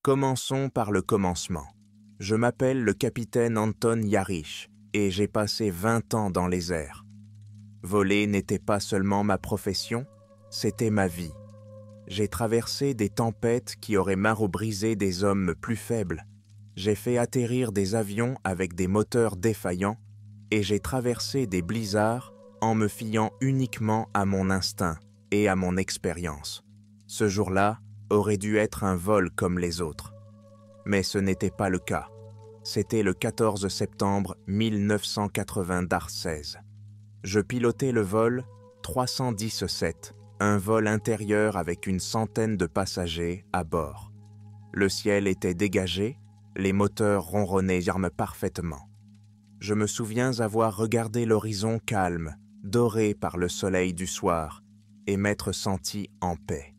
Commençons par le commencement. Je m'appelle le capitaine Anton Yarich et j'ai passé 20 ans dans les airs. Voler n'était pas seulement ma profession, c'était ma vie. J'ai traversé des tempêtes qui auraient marot-brisé des hommes plus faibles. J'ai fait atterrir des avions avec des moteurs défaillants et j'ai traversé des blizzards en me fiant uniquement à mon instinct et à mon expérience. Ce jour-là aurait dû être un vol comme les autres. Mais ce n'était pas le cas. C'était le 14 septembre 1980 d'Ar-16. Je pilotais le vol 317, un vol intérieur avec une centaine de passagers à bord. Le ciel était dégagé, les moteurs ronronnaient parfaitement. Je me souviens avoir regardé l'horizon calme, doré par le soleil du soir, et m'être senti en paix.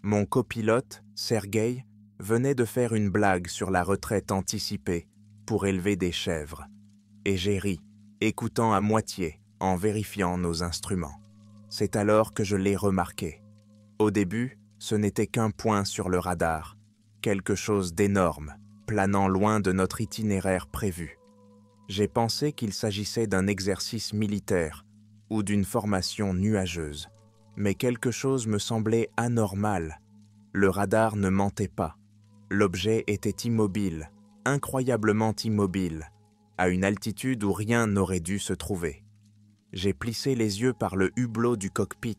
Mon copilote, Sergueï, venait de faire une blague sur la retraite anticipée pour élever des chèvres. Et j'ai ri, écoutant à moitié, en vérifiant nos instruments. C'est alors que je l'ai remarqué. Au début, ce n'était qu'un point sur le radar, quelque chose d'énorme, planant loin de notre itinéraire prévu. J'ai pensé qu'il s'agissait d'un exercice militaire ou d'une formation nuageuse, mais quelque chose me semblait anormal. Le radar ne mentait pas. L'objet était immobile, incroyablement immobile, à une altitude où rien n'aurait dû se trouver. J'ai plissé les yeux par le hublot du cockpit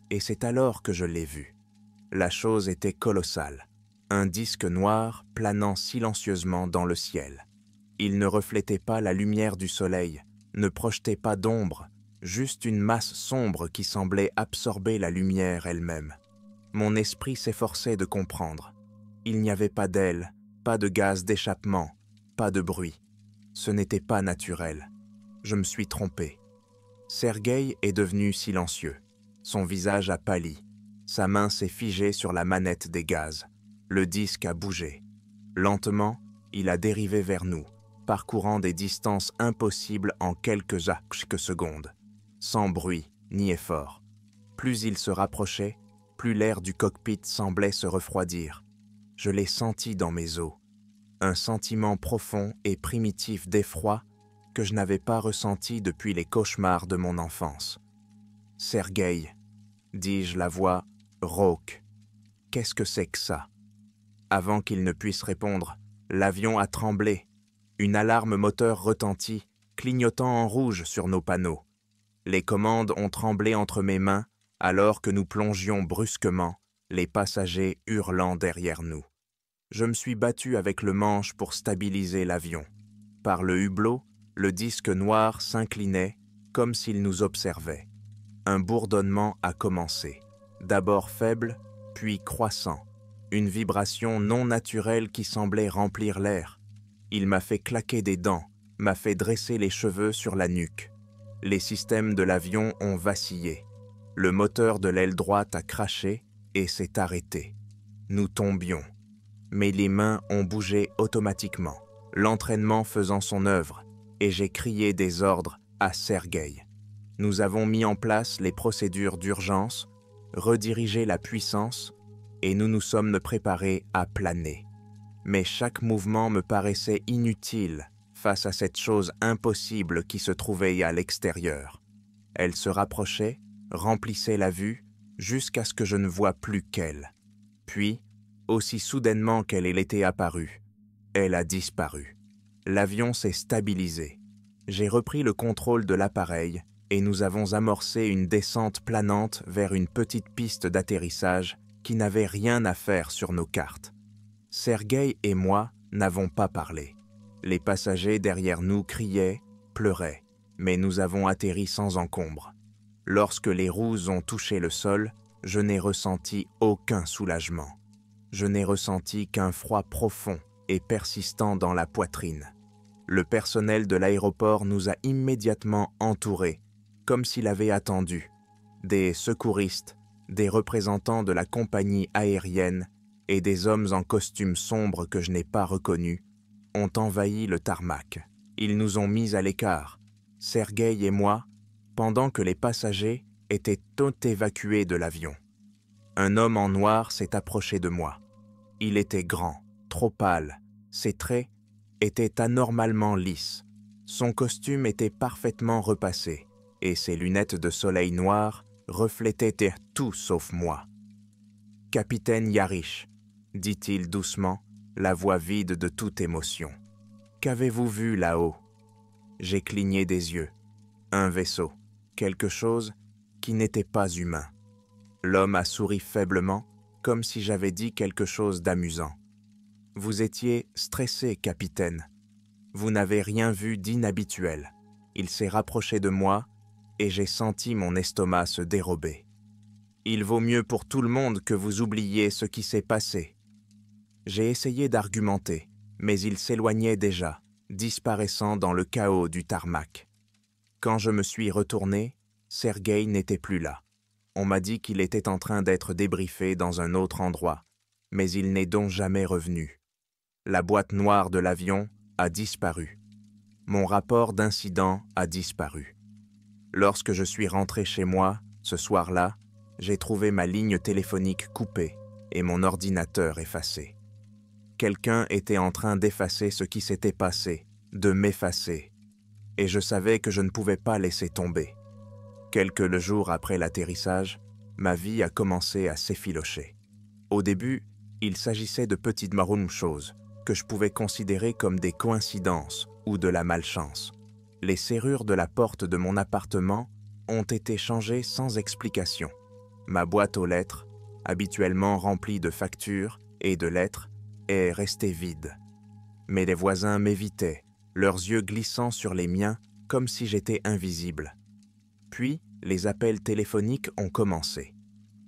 et c'est alors que je l'ai vu. La chose était colossale, un disque noir planant silencieusement dans le ciel. Il ne reflétait pas la lumière du soleil, ne projetait pas d'ombre, juste une masse sombre qui semblait absorber la lumière elle-même. Mon esprit s'efforçait de comprendre. Il n'y avait pas d'aile, pas de gaz d'échappement, pas de bruit. Ce n'était pas naturel. Je me suis trompé. Sergueï est devenu silencieux. Son visage a pâli. Sa main s'est figée sur la manette des gaz. Le disque a bougé. Lentement, il a dérivé vers nous, parcourant des distances impossibles en quelques secondes, sans bruit ni effort. Plus il se rapprochait, plus l'air du cockpit semblait se refroidir. Je l'ai senti dans mes os, un sentiment profond et primitif d'effroi que je n'avais pas ressenti depuis les cauchemars de mon enfance. « Sergueï », dis-je la voix rauque, « qu'est-ce que c'est que ça ?» Avant qu'il ne puisse répondre, l'avion a tremblé. Une alarme moteur retentit, clignotant en rouge sur nos panneaux. Les commandes ont tremblé entre mes mains alors que nous plongions brusquement, les passagers hurlant derrière nous. Je me suis battu avec le manche pour stabiliser l'avion. Par le hublot, le disque noir s'inclinait comme s'il nous observait. Un bourdonnement a commencé, d'abord faible, puis croissant. Une vibration non naturelle qui semblait remplir l'air. Il m'a fait claquer des dents, m'a fait dresser les cheveux sur la nuque. Les systèmes de l'avion ont vacillé. Le moteur de l'aile droite a craché et s'est arrêté. Nous tombions. Mais les mains ont bougé automatiquement, l'entraînement faisant son œuvre, et j'ai crié des ordres à Sergueï. Nous avons mis en place les procédures d'urgence, redirigé la puissance, et nous nous sommes préparés à planer. Mais chaque mouvement me paraissait inutile face à cette chose impossible qui se trouvait à l'extérieur. Elle se rapprochait, remplissait la vue, jusqu'à ce que je ne voie plus qu'elle. Puis, aussi soudainement qu'elle était apparue, elle a disparu. L'avion s'est stabilisé. J'ai repris le contrôle de l'appareil et nous avons amorcé une descente planante vers une petite piste d'atterrissage qui n'avait rien à faire sur nos cartes. Sergueï et moi n'avons pas parlé. Les passagers derrière nous criaient, pleuraient, mais nous avons atterri sans encombre. Lorsque les roues ont touché le sol, je n'ai ressenti aucun soulagement. Je n'ai ressenti qu'un froid profond et persistant dans la poitrine. Le personnel de l'aéroport nous a immédiatement entourés, comme s'il avait attendu. Des secouristes, des représentants de la compagnie aérienne et des hommes en costume sombre que je n'ai pas reconnus ont envahi le tarmac. Ils nous ont mis à l'écart, Sergueï et moi, pendant que les passagers étaient tous évacués de l'avion. Un homme en noir s'est approché de moi. Il était grand, trop pâle, ses traits étaient anormalement lisses, son costume était parfaitement repassé, et ses lunettes de soleil noires reflétaient tout sauf moi. « Capitaine Yarish, dit-il doucement, la voix vide de toute émotion. Qu'avez-vous vu là-haut ? J'ai cligné des yeux. Un vaisseau, quelque chose qui n'était pas humain. L'homme a souri faiblement, comme si j'avais dit quelque chose d'amusant. Vous étiez stressé, capitaine. Vous n'avez rien vu d'inhabituel. Il s'est rapproché de moi et j'ai senti mon estomac se dérober. Il vaut mieux pour tout le monde que vous oubliez ce qui s'est passé. J'ai essayé d'argumenter, mais il s'éloignait déjà, disparaissant dans le chaos du tarmac. Quand je me suis retourné, Sergueï n'était plus là. On m'a dit qu'il était en train d'être débriefé dans un autre endroit, mais il n'est donc jamais revenu. La boîte noire de l'avion a disparu. Mon rapport d'incident a disparu. Lorsque je suis rentré chez moi, ce soir-là, j'ai trouvé ma ligne téléphonique coupée et mon ordinateur effacé. Quelqu'un était en train d'effacer ce qui s'était passé, de m'effacer, et je savais que je ne pouvais pas laisser tomber. Quelques jours après l'atterrissage, ma vie a commencé à s'effilocher. Au début, il s'agissait de petites choses que je pouvais considérer comme des coïncidences ou de la malchance. Les serrures de la porte de mon appartement ont été changées sans explication. Ma boîte aux lettres, habituellement remplie de factures et de lettres, est restée vide. Mais les voisins m'évitaient, leurs yeux glissant sur les miens comme si j'étais invisible. Puis, les appels téléphoniques ont commencé.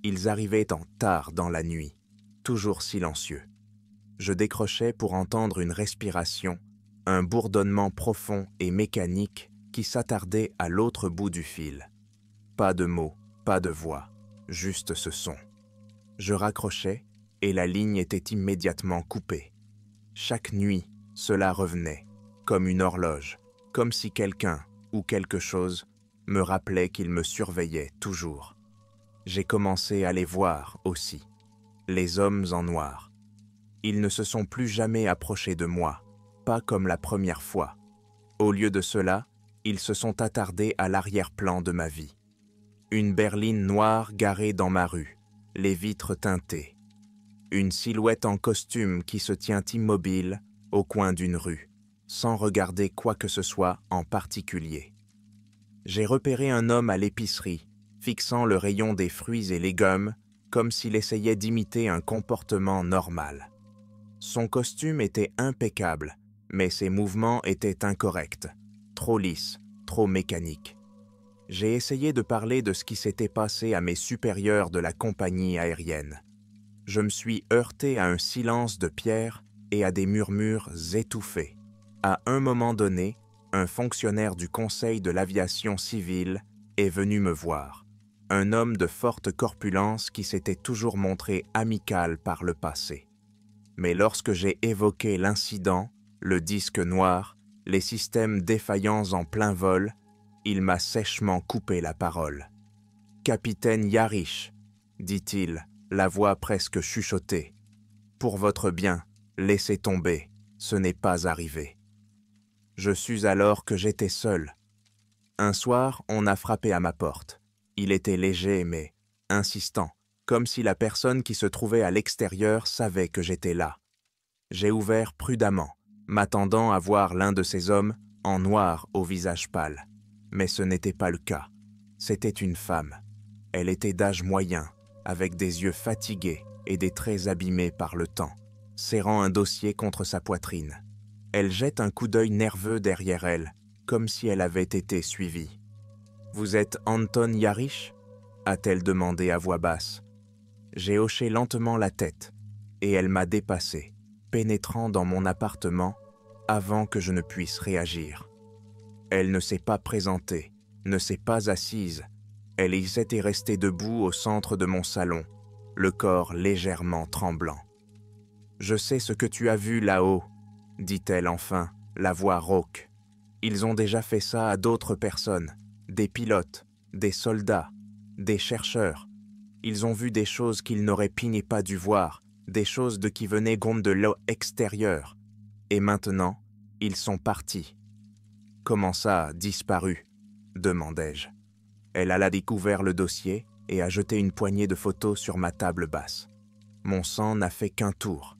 Ils arrivaient en tard dans la nuit, toujours silencieux. Je décrochais pour entendre une respiration, un bourdonnement profond et mécanique qui s'attardait à l'autre bout du fil. Pas de mots, pas de voix, juste ce son. Je raccrochais et la ligne était immédiatement coupée. Chaque nuit, cela revenait, comme une horloge, comme si quelqu'un ou quelque chose me rappelait qu'il me surveillait toujours. J'ai commencé à les voir aussi, les hommes en noir. Ils ne se sont plus jamais approchés de moi, pas comme la première fois. Au lieu de cela, ils se sont attardés à l'arrière-plan de ma vie. Une berline noire garée dans ma rue, les vitres teintées. Une silhouette en costume qui se tient immobile au coin d'une rue, sans regarder quoi que ce soit en particulier. J'ai repéré un homme à l'épicerie, fixant le rayon des fruits et légumes, comme s'il essayait d'imiter un comportement normal. Son costume était impeccable, mais ses mouvements étaient incorrects, trop lisses, trop mécaniques. J'ai essayé de parler de ce qui s'était passé à mes supérieurs de la compagnie aérienne. Je me suis heurté à un silence de pierre et à des murmures étouffés. À un moment donné, un fonctionnaire du Conseil de l'aviation civile est venu me voir. Un homme de forte corpulence qui s'était toujours montré amical par le passé. Mais lorsque j'ai évoqué l'incident, le disque noir, les systèmes défaillants en plein vol, il m'a sèchement coupé la parole. « Capitaine Yarish, dit-il, la voix presque chuchotée. Pour votre bien, laissez tomber, ce n'est pas arrivé. » Je sus alors que j'étais seul. Un soir, on a frappé à ma porte. Il était léger mais insistant, comme si la personne qui se trouvait à l'extérieur savait que j'étais là. J'ai ouvert prudemment, m'attendant à voir l'un de ces hommes en noir au visage pâle. Mais ce n'était pas le cas. C'était une femme. Elle était d'âge moyen, avec des yeux fatigués et des traits abîmés par le temps, serrant un dossier contre sa poitrine. Elle jette un coup d'œil nerveux derrière elle, comme si elle avait été suivie. « Vous êtes Anton Yarish » a-t-elle demandé à voix basse. J'ai hoché lentement la tête, et elle m'a dépassé, pénétrant dans mon appartement avant que je ne puisse réagir. Elle ne s'est pas présentée, ne s'est pas assise. Elle y s'était restée debout au centre de mon salon, le corps légèrement tremblant. « Je sais ce que tu as vu là-haut, » dit-elle enfin, la voix rauque. « Ils ont déjà fait ça à d'autres personnes, des pilotes, des soldats, des chercheurs. Ils ont vu des choses qu'ils n'auraient pas dû voir des choses de qui venaient de l'extérieur. Et maintenant, ils sont partis. « Comment ça, disparu ?» demandai-je. Elle alla découvert le dossier et a jeté une poignée de photos sur ma table basse. Mon sang n'a fait qu'un tour.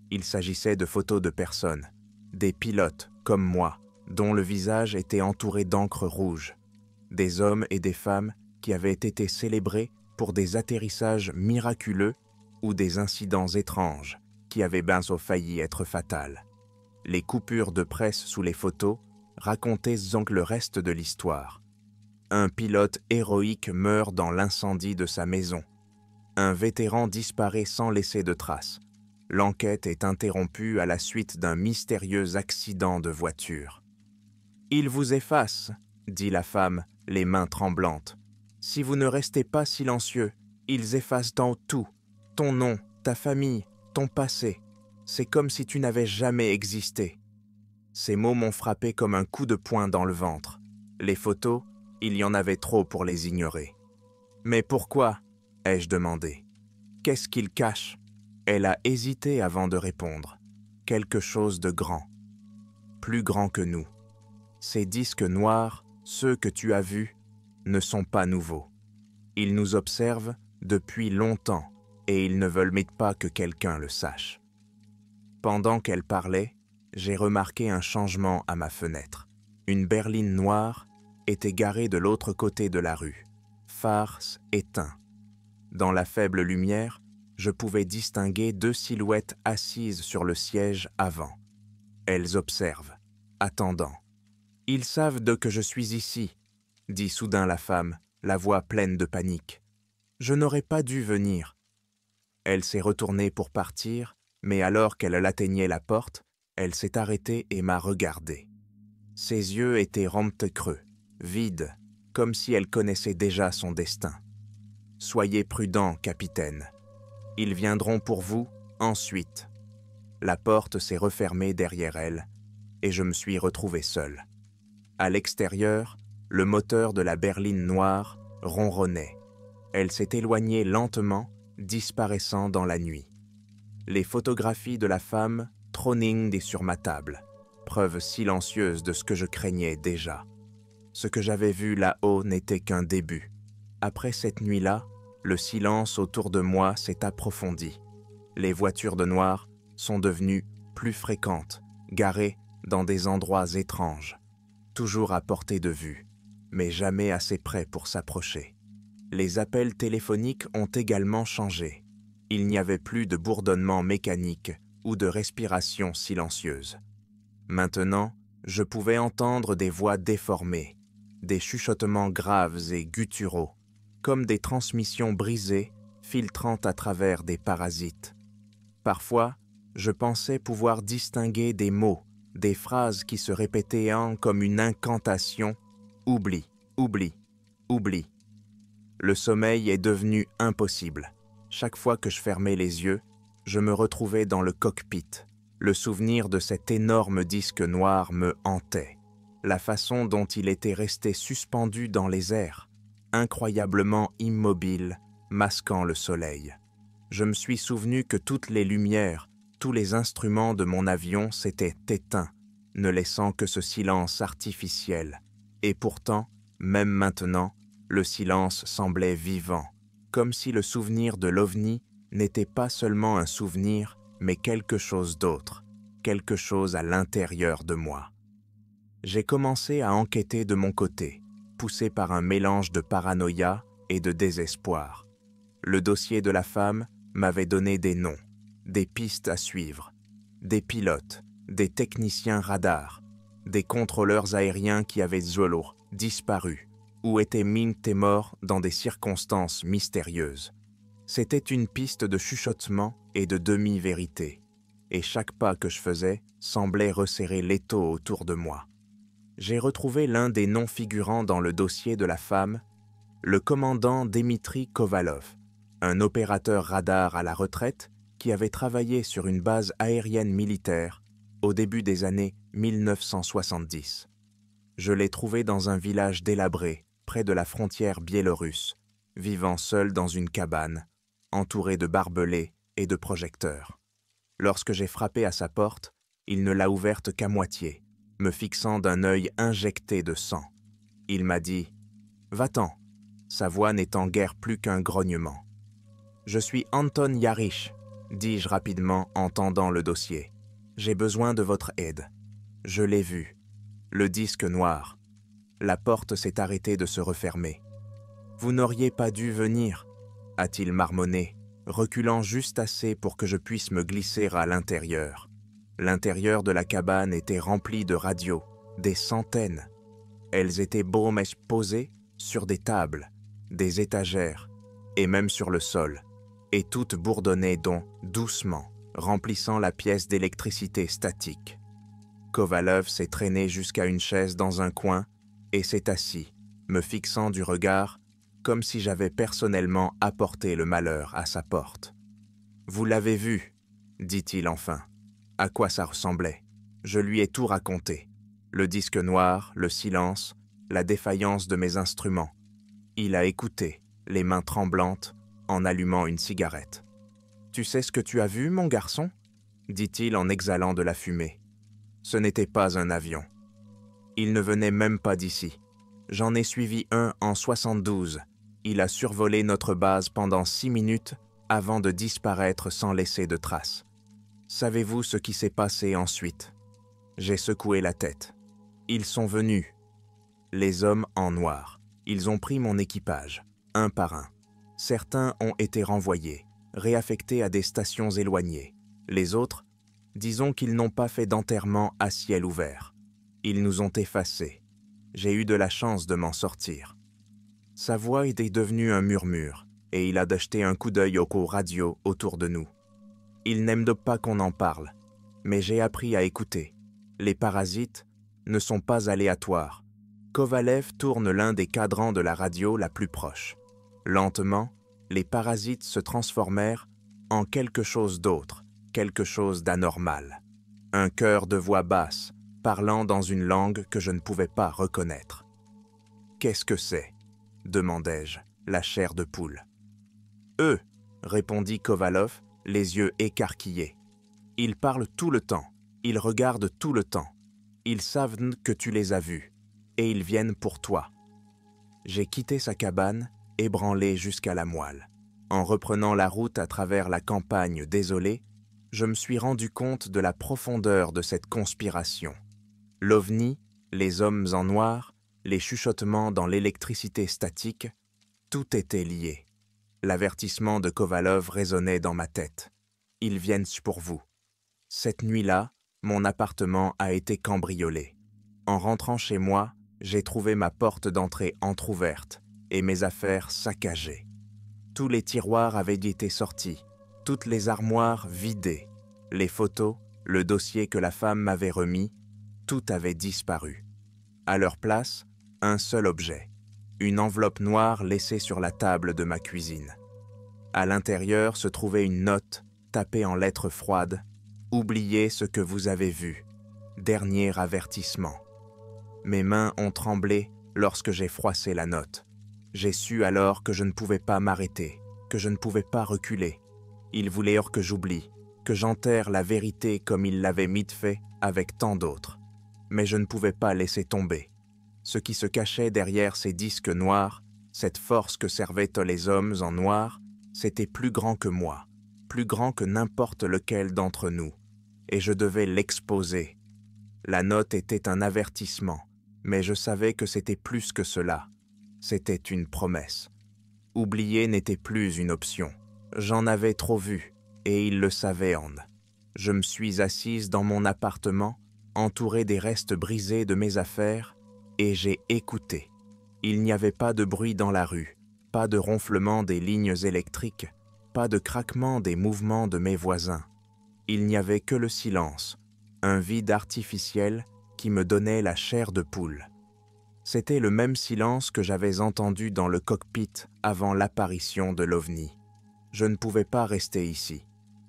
Il s'agissait de photos de personnes, des pilotes comme moi, dont le visage était entouré d'encre rouge, des hommes et des femmes qui avaient été célébrés pour des atterrissages miraculeux ou des incidents étranges qui avaient failli être fatals. Les coupures de presse sous les photos racontaient le reste de l'histoire. Un pilote héroïque meurt dans l'incendie de sa maison. Un vétéran disparaît sans laisser de traces. L'enquête est interrompue à la suite d'un mystérieux accident de voiture. « Il vous efface, » dit la femme, les mains tremblantes. « Si vous ne restez pas silencieux, ils effacent dans tout. Ton nom, ta famille, ton passé. C'est comme si tu n'avais jamais existé. » Ces mots m'ont frappé comme un coup de poing dans le ventre. Les photos, il y en avait trop pour les ignorer. « Mais pourquoi ?» ai-je demandé. « Qu'est-ce qu'ils cachent ?» Elle a hésité avant de répondre. « Quelque chose de grand. Plus grand que nous. Ces disques noirs, ceux que tu as vus, ne sont pas nouveaux. Ils nous observent depuis longtemps et ils ne veulent pas que quelqu'un le sache. » Pendant qu'elle parlait, j'ai remarqué un changement à ma fenêtre. Une berline noire était garée de l'autre côté de la rue, phares éteints. Dans la faible lumière, je pouvais distinguer 2 silhouettes assises sur le siège avant. Elles observent, attendant. « Ils savent que je suis ici, » dit soudain la femme, la voix pleine de panique. « Je n'aurais pas dû venir. » Elle s'est retournée pour partir, mais alors qu'elle atteignait la porte, elle s'est arrêtée et m'a regardé. Ses yeux étaient creux, vides, comme si elle connaissait déjà son destin. « Soyez prudent, capitaine. Ils viendront pour vous ensuite. » La porte s'est refermée derrière elle et je me suis retrouvé seul. À l'extérieur, le moteur de la berline noire ronronnait. Elle s'est éloignée lentement, disparaissant dans la nuit. Les photographies de la femme trônent sur ma table, preuve silencieuse de ce que je craignais déjà. Ce que j'avais vu là-haut n'était qu'un début. Après cette nuit-là, le silence autour de moi s'est approfondi. Les voitures de noir sont devenues plus fréquentes, garées dans des endroits étranges, toujours à portée de vue, mais jamais assez près pour s'approcher. Les appels téléphoniques ont également changé. Il n'y avait plus de bourdonnement mécanique ou de respiration silencieuse. Maintenant, je pouvais entendre des voix déformées, des chuchotements graves et gutturaux, comme des transmissions brisées filtrant à travers des parasites. Parfois, je pensais pouvoir distinguer des mots, des phrases qui se répétaient comme une incantation « Oublie, oublie, oublie ». Le sommeil est devenu impossible. Chaque fois que je fermais les yeux, je me retrouvais dans le cockpit. Le souvenir de cet énorme disque noir me hantait. La façon dont il était resté suspendu dans les airs, incroyablement immobile, masquant le soleil. Je me suis souvenu que toutes les lumières, tous les instruments de mon avion s'étaient éteints, ne laissant que ce silence artificiel. Et pourtant, même maintenant, le silence semblait vivant, comme si le souvenir de l'OVNI n'était pas seulement un souvenir, mais quelque chose d'autre, quelque chose à l'intérieur de moi. J'ai commencé à enquêter de mon côté, poussé par un mélange de paranoïa et de désespoir. Le dossier de la femme m'avait donné des noms, des pistes à suivre, des pilotes, des techniciens radars, des contrôleurs aériens qui avaient disparu ou étaient morts dans des circonstances mystérieuses. C'était une piste de chuchotement et de demi-vérité, et chaque pas que je faisais semblait resserrer l'étau autour de moi. J'ai retrouvé l'un des noms figurant dans le dossier de la femme, le commandant Dmitri Kovalov, un opérateur radar à la retraite qui avait travaillé sur une base aérienne militaire au début des années 1970. Je l'ai trouvé dans un village délabré, près de la frontière biélorusse, vivant seul dans une cabane, entouré de barbelés et de projecteurs. Lorsque j'ai frappé à sa porte, il ne l'a ouverte qu'à moitié, me fixant d'un œil injecté de sang. Il m'a dit « Va-t'en », sa voix n'étant guère plus qu'un grognement. « Je suis Anton Yarish », dis-je rapidement en tendant le dossier. « J'ai besoin de votre aide. » Je l'ai vu. Le disque noir. La porte s'est arrêtée de se refermer. « Vous n'auriez pas dû venir », a-t-il marmonné, reculant juste assez pour que je puisse me glisser à l'intérieur. L'intérieur de la cabane était rempli de radios, des centaines. Elles étaient posées sur des tables, des étagères, et même sur le sol, et toutes bourdonnaient doucement, remplissant la pièce d'électricité statique. Kovalov s'est traîné jusqu'à une chaise dans un coin et s'est assis, me fixant du regard, comme si j'avais personnellement apporté le malheur à sa porte. « Vous l'avez vu », dit-il enfin. À quoi ça ressemblait? Je lui ai tout raconté. Le disque noir, le silence, la défaillance de mes instruments. Il a écouté, les mains tremblantes, en allumant une cigarette. « Tu sais ce que tu as vu, mon garçon ?» dit-il en exhalant de la fumée. Ce n'était pas un avion. Il ne venait même pas d'ici. J'en ai suivi un en 72. Il a survolé notre base pendant 6 minutes avant de disparaître sans laisser de traces. Savez-vous ce qui s'est passé ensuite? J'ai secoué la tête. Ils sont venus. Les hommes en noir. Ils ont pris mon équipage, un par un. Certains ont été renvoyés, réaffectés à des stations éloignées. Les autres, disons qu'ils n'ont pas fait d'enterrement à ciel ouvert. Ils nous ont effacés. J'ai eu de la chance de m'en sortir. Sa voix était devenue un murmure, et il a jeté un coup d'œil aux radios autour de nous. Il n'aime pas qu'on en parle, mais j'ai appris à écouter. Les parasites ne sont pas aléatoires. Kovalev tourne l'un des cadrans de la radio la plus proche. Lentement, les parasites se transformèrent en quelque chose d'autre, quelque chose d'anormal. Un chœur de voix basse, parlant dans une langue que je ne pouvais pas reconnaître. « Qu'est-ce que c'est » demandai-je, la chair de poule. « Eux » répondit Kovalov, les yeux écarquillés. « Ils parlent tout le temps, ils regardent tout le temps. Ils savent que tu les as vus, et ils viennent pour toi. » J'ai quitté sa cabane, ébranlé jusqu'à la moelle. En reprenant la route à travers la campagne désolée, je me suis rendu compte de la profondeur de cette conspiration. L'OVNI, les hommes en noir, les chuchotements dans l'électricité statique, tout était lié. L'avertissement de Kovalov résonnait dans ma tête. Ils viennent pour vous. Cette nuit-là, mon appartement a été cambriolé. En rentrant chez moi, j'ai trouvé ma porte d'entrée entr'ouverte et mes affaires saccagées. Tous les tiroirs avaient été sortis, toutes les armoires vidées, les photos, le dossier que la femme m'avait remis, tout avait disparu. À leur place, un seul objet, une enveloppe noire laissée sur la table de ma cuisine. À l'intérieur se trouvait une note tapée en lettres froides. « Oubliez ce que vous avez vu. Dernier avertissement. » Mes mains ont tremblé lorsque j'ai froissé la note. J'ai su alors que je ne pouvais pas m'arrêter, que je ne pouvais pas reculer. Il voulait que j'oublie, que j'enterre la vérité comme il l'avait mis de fait avec tant d'autres. Mais je ne pouvais pas laisser tomber. Ce qui se cachait derrière ces disques noirs, cette force que servaient les hommes en noir, c'était plus grand que moi, plus grand que n'importe lequel d'entre nous, et je devais l'exposer. La note était un avertissement, mais je savais que c'était plus que cela. C'était une promesse. Oublier n'était plus une option. J'en avais trop vu, et il le savait, Anne. Je me suis assise dans mon appartement, entouré des restes brisés de mes affaires, et j'ai écouté. Il n'y avait pas de bruit dans la rue, pas de ronflement des lignes électriques, pas de craquement des mouvements de mes voisins. Il n'y avait que le silence, un vide artificiel qui me donnait la chair de poule. C'était le même silence que j'avais entendu dans le cockpit avant l'apparition de l'OVNI. Je ne pouvais pas rester ici.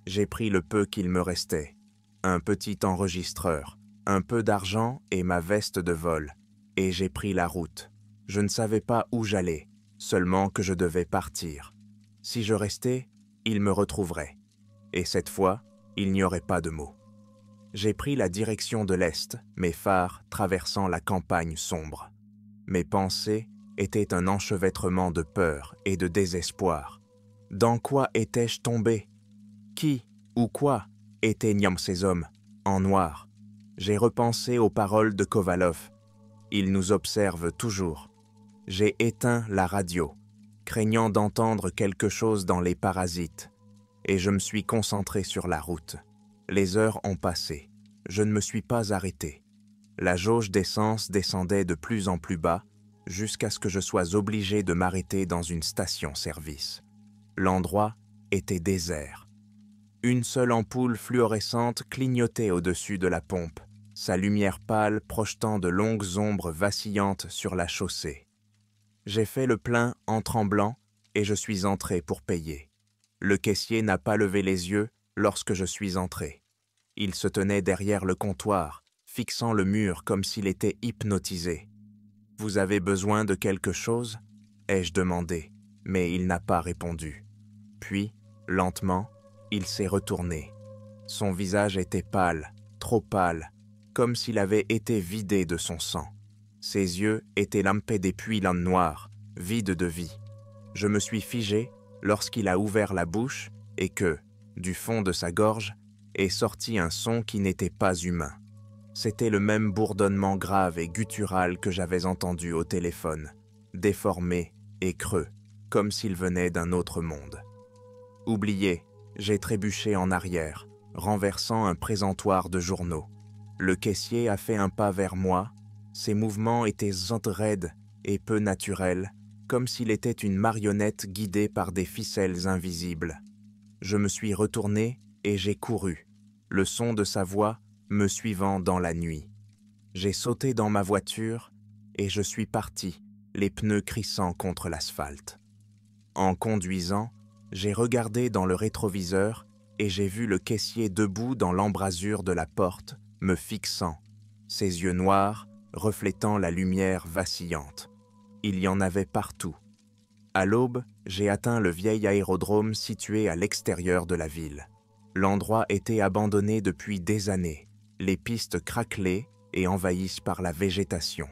J'ai pris le peu qu'il me restait, un petit enregistreur, un peu d'argent et ma veste de vol, et j'ai pris la route. Je ne savais pas où j'allais, seulement que je devais partir. Si je restais, il me retrouverait. Et cette fois, il n'y aurait pas de mots. J'ai pris la direction de l'Est, mes phares traversant la campagne sombre. Mes pensées étaient un enchevêtrement de peur et de désespoir. Dans quoi étais-je tombé? Qui ou quoi étaient ces hommes, en noir? J'ai repensé aux paroles de Kovalov. Il nous observe toujours. J'ai éteint la radio, craignant d'entendre quelque chose dans les parasites, et je me suis concentré sur la route. Les heures ont passé. Je ne me suis pas arrêté. La jauge d'essence descendait de plus en plus bas, jusqu'à ce que je sois obligé de m'arrêter dans une station-service. L'endroit était désert. Une seule ampoule fluorescente clignotait au-dessus de la pompe, sa lumière pâle projetant de longues ombres vacillantes sur la chaussée. J'ai fait le plein en tremblant et je suis entré pour payer. Le caissier n'a pas levé les yeux lorsque je suis entré. Il se tenait derrière le comptoir, fixant le mur comme s'il était hypnotisé. « Vous avez besoin de quelque chose ?» ai-je demandé, mais il n'a pas répondu. Puis, lentement, il s'est retourné. Son visage était pâle, trop pâle, comme s'il avait été vidé de son sang. Ses yeux étaient lampés des puits noirs, vides de vie. Je me suis figé lorsqu'il a ouvert la bouche et que, du fond de sa gorge, est sorti un son qui n'était pas humain. C'était le même bourdonnement grave et guttural que j'avais entendu au téléphone, déformé et creux, comme s'il venait d'un autre monde. Oublié, j'ai trébuché en arrière, renversant un présentoir de journaux. Le caissier a fait un pas vers moi. Ses mouvements étaient raides et peu naturels, comme s'il était une marionnette guidée par des ficelles invisibles. Je me suis retourné et j'ai couru, le son de sa voix me suivant dans la nuit. J'ai sauté dans ma voiture et je suis parti, les pneus crissant contre l'asphalte. En conduisant, j'ai regardé dans le rétroviseur et j'ai vu le caissier debout dans l'embrasure de la porte, me fixant, ses yeux noirs reflétant la lumière vacillante. Il y en avait partout. À l'aube, j'ai atteint le vieil aérodrome situé à l'extérieur de la ville. L'endroit était abandonné depuis des années, les pistes craquelaient et envahies par la végétation.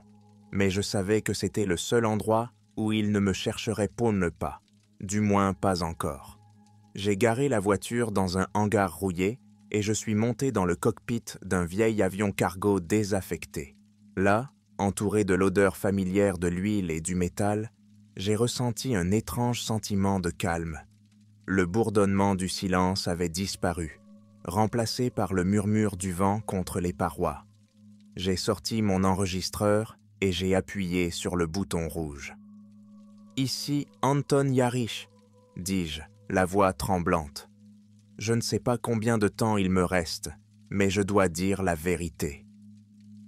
Mais je savais que c'était le seul endroit où il ne me chercherait pour ne pas, du moins pas encore. J'ai garé la voiture dans un hangar rouillé et je suis monté dans le cockpit d'un vieil avion cargo désaffecté. Là, entouré de l'odeur familière de l'huile et du métal, j'ai ressenti un étrange sentiment de calme. Le bourdonnement du silence avait disparu, remplacé par le murmure du vent contre les parois. J'ai sorti mon enregistreur et j'ai appuyé sur le bouton rouge. « Ici Anton Yarich », dis-je, la voix tremblante. Je ne sais pas combien de temps il me reste, mais je dois dire la vérité.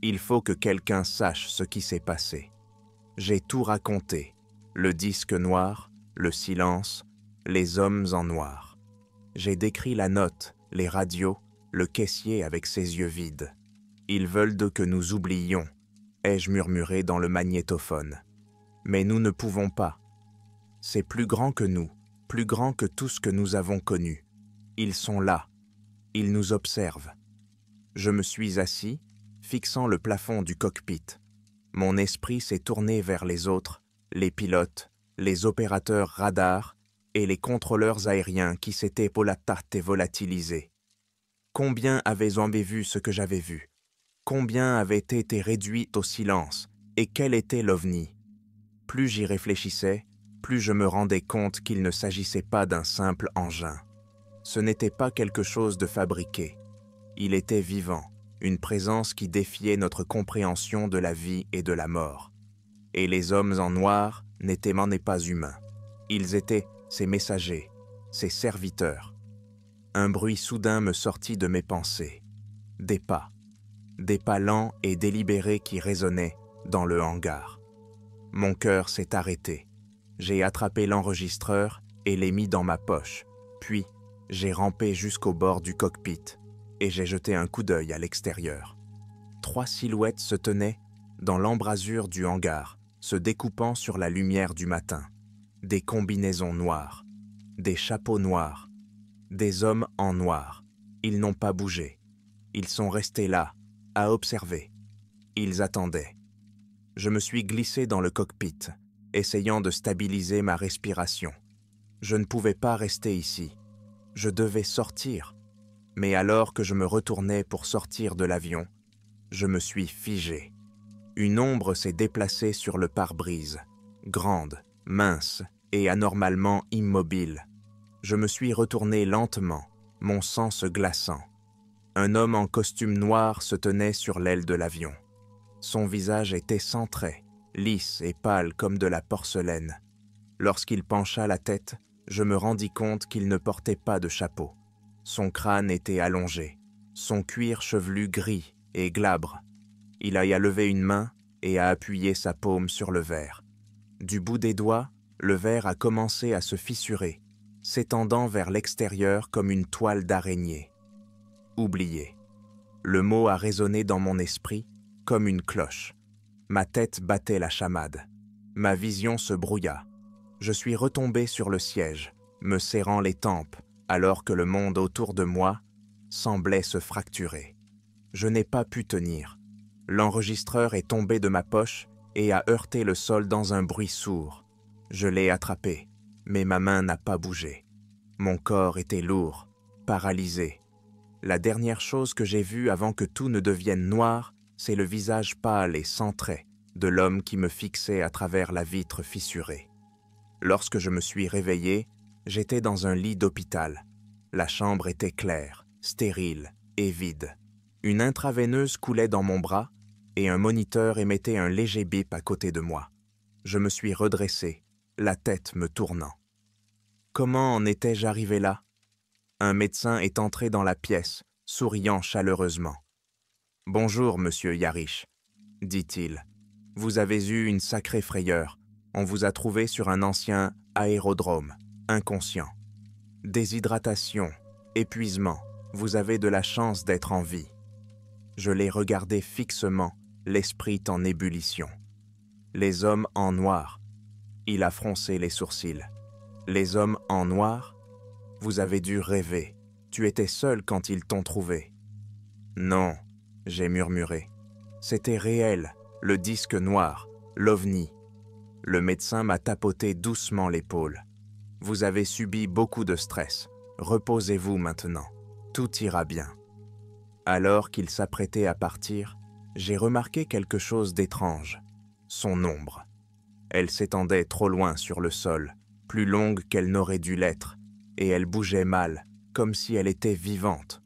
Il faut que quelqu'un sache ce qui s'est passé. J'ai tout raconté, le disque noir, le silence, les hommes en noir. J'ai décrit la note, les radios, le caissier avec ses yeux vides. Ils veulent que nous oublions, ai-je murmuré dans le magnétophone. Mais nous ne pouvons pas. C'est plus grand que nous, plus grand que tout ce que nous avons connu. Ils sont là. Ils nous observent. Je me suis assis, fixant le plafond du cockpit. Mon esprit s'est tourné vers les autres, les pilotes, les opérateurs radars et les contrôleurs aériens qui s'étaient volatilisés. Combien avaient vu ce que j'avais vu? Combien avaient été réduits au silence? Et quel était l'OVNI? Plus j'y réfléchissais, plus je me rendais compte qu'il ne s'agissait pas d'un simple engin. Ce n'était pas quelque chose de fabriqué. Il était vivant, une présence qui défiait notre compréhension de la vie et de la mort. Et les hommes en noir n'étaient pas humains. Ils étaient ses messagers, ses serviteurs. Un bruit soudain me sortit de mes pensées. Des pas lents et délibérés qui résonnaient dans le hangar. Mon cœur s'est arrêté. J'ai attrapé l'enregistreur et l'ai mis dans ma poche. Puis, j'ai rampé jusqu'au bord du cockpit et j'ai jeté un coup d'œil à l'extérieur. 3 silhouettes se tenaient dans l'embrasure du hangar, se découpant sur la lumière du matin. Des combinaisons noires, des chapeaux noirs, Des hommes en noir. Ils n'ont pas bougé. Ils sont restés là, à observer. Ils attendaient. Je me suis glissé dans le cockpit, essayant de stabiliser ma respiration. Je ne pouvais pas rester ici. Je devais sortir. Mais alors que je me retournais pour sortir de l'avion, je me suis figé. Une ombre s'est déplacée sur le pare-brise, grande, mince et anormalement immobile. Je me suis retourné lentement, mon sang se glaçant. Un homme en costume noir se tenait sur l'aile de l'avion. Son visage était sans traits, lisse et pâle comme de la porcelaine. Lorsqu'il pencha la tête, je me rendis compte qu'il ne portait pas de chapeau. Son crâne était allongé, son cuir chevelu gris et glabre. Il a levé une main et a appuyé sa paume sur le verre. Du bout des doigts, le verre a commencé à se fissurer, s'étendant vers l'extérieur comme une toile d'araignée. Oublié. Le mot a résonné dans mon esprit comme une cloche. Ma tête battait la chamade. Ma vision se brouilla. Je suis retombé sur le siège, me serrant les tempes, alors que le monde autour de moi semblait se fracturer. Je n'ai pas pu tenir. L'enregistreur est tombé de ma poche et a heurté le sol dans un bruit sourd. Je l'ai attrapé, mais ma main n'a pas bougé. Mon corps était lourd, paralysé. La dernière chose que j'ai vue avant que tout ne devienne noir, c'est le visage pâle et sans traits de l'homme qui me fixait à travers la vitre fissurée. Lorsque je me suis réveillé, j'étais dans un lit d'hôpital. La chambre était claire, stérile et vide. Une intraveineuse coulait dans mon bras et un moniteur émettait un léger bip à côté de moi. Je me suis redressé, la tête me tournant. Comment en étais-je arrivé là? Un médecin est entré dans la pièce, souriant chaleureusement. « Bonjour, monsieur Yarish, » dit-il. « Vous avez eu une sacrée frayeur. On vous a trouvé sur un ancien aérodrome, inconscient. Déshydratation, épuisement, vous avez de la chance d'être en vie. » Je l'ai regardé fixement, l'esprit en ébullition. Les hommes en noir. Il a froncé les sourcils. Les hommes en noir? Vous avez dû rêver. Tu étais seul quand ils t'ont trouvé. Non, j'ai murmuré. C'était réel, le disque noir, l'OVNI. Le médecin m'a tapoté doucement l'épaule. Vous avez subi beaucoup de stress. Reposez-vous maintenant. Tout ira bien. Alors qu'il s'apprêtait à partir, j'ai remarqué quelque chose d'étrange. Son ombre. Elle s'étendait trop loin sur le sol, plus longue qu'elle n'aurait dû l'être, et elle bougeait mal, comme si elle était vivante.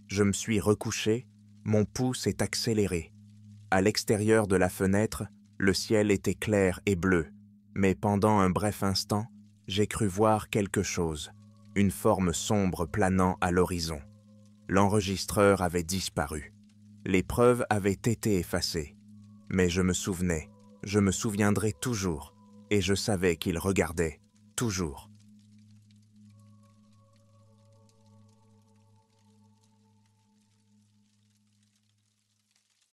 Je me suis recouché, mon pouls s'est accéléré. À l'extérieur de la fenêtre, le ciel était clair et bleu, mais pendant un bref instant, j'ai cru voir quelque chose, une forme sombre planant à l'horizon. L'enregistreur avait disparu. Les preuves avaient été effacées. Mais je me souvenais, je me souviendrai toujours, et je savais qu'il regardait, toujours.